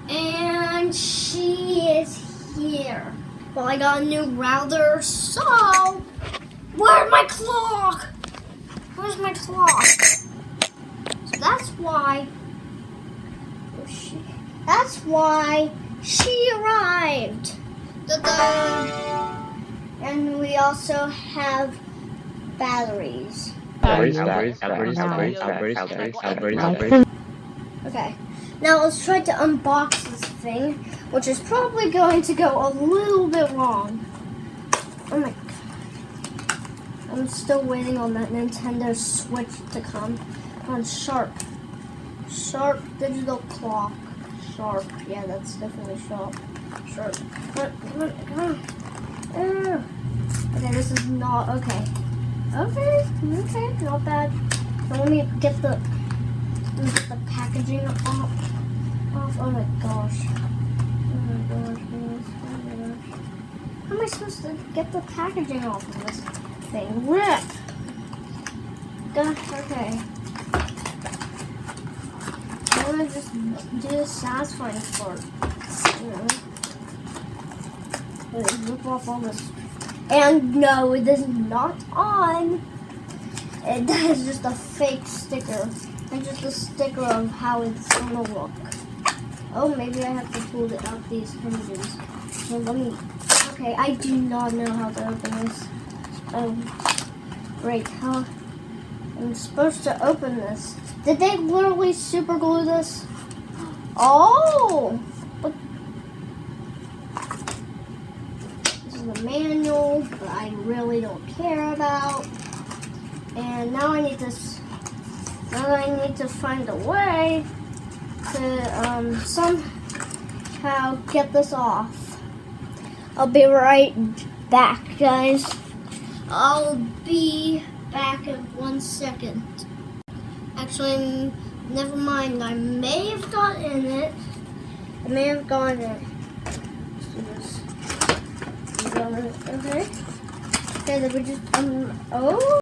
And she is here. Well, I got a new router, so where's my clock? Where's my clock? So that's why she arrived. Ta-da! And we also have batteries. Okay, now let's try to unbox this thing, which is probably going to go a little bit wrong. Oh my god. I'm still waiting on that Nintendo Switch to come. On Sharp digital clock. Sharp, yeah, that's definitely sharp. Come on. Okay, this is not okay. Okay, not bad. Now let me get the packaging off. Oh my gosh. How am I supposed to get the packaging off of this thing? Rip! Okay. I'm gonna just do the satisfying part. Rip off all this. And no, it is not on. It is just a fake sticker. And just a sticker of how it's gonna look. Oh, maybe I have to pull it out these hinges. So let me. Okay, I do not know how to open this. Oh, great. How? I'm supposed to open this. Did they literally super glue this? Oh! But this is the manual that I really don't care about. And now I need to find a way to somehow get this off. I'll be right back, guys. I'll be back in 1 second. Actually, never mind. I may have gotten it. Let's do this. Okay. Okay, then we just oh.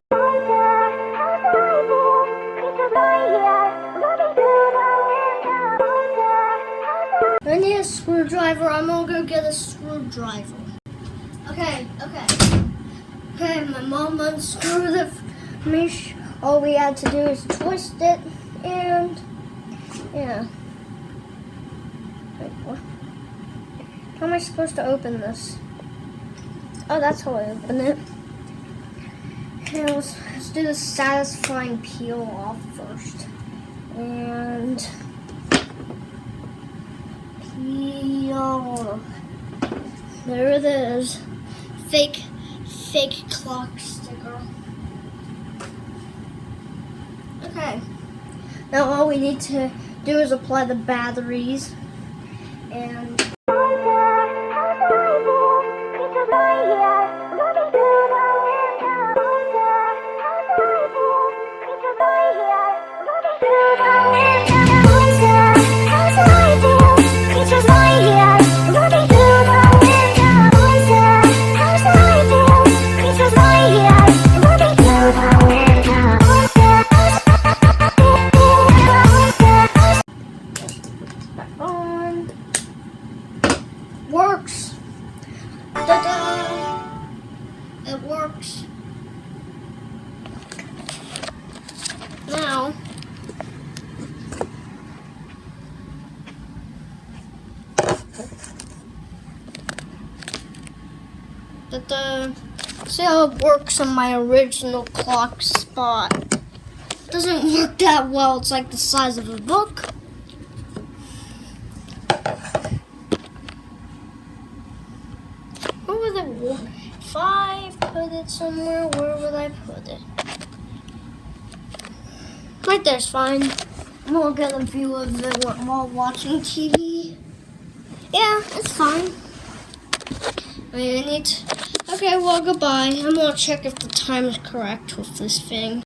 I need a screwdriver. I'm gonna go get a screwdriver. Okay. My mom unscrewed it for me. All we had to do is twist it, and yeah. Wait, what? How am I supposed to open this? Oh, that's how I open it. Okay, let's do the satisfying peel off first. And peel. There it is. Fake clock sticker. Okay. Now all we need to do is apply the batteries and works. Ta-da! It works. Now, see how it works on my original clock spot. Doesn't work that well. It's like the size of a book. If I put it somewhere, where would I put it? Right there's fine. I'm gonna get a view of it while watching TV. Yeah, it's fine. Okay, well, goodbye. I'm gonna check if the time is correct with this thing.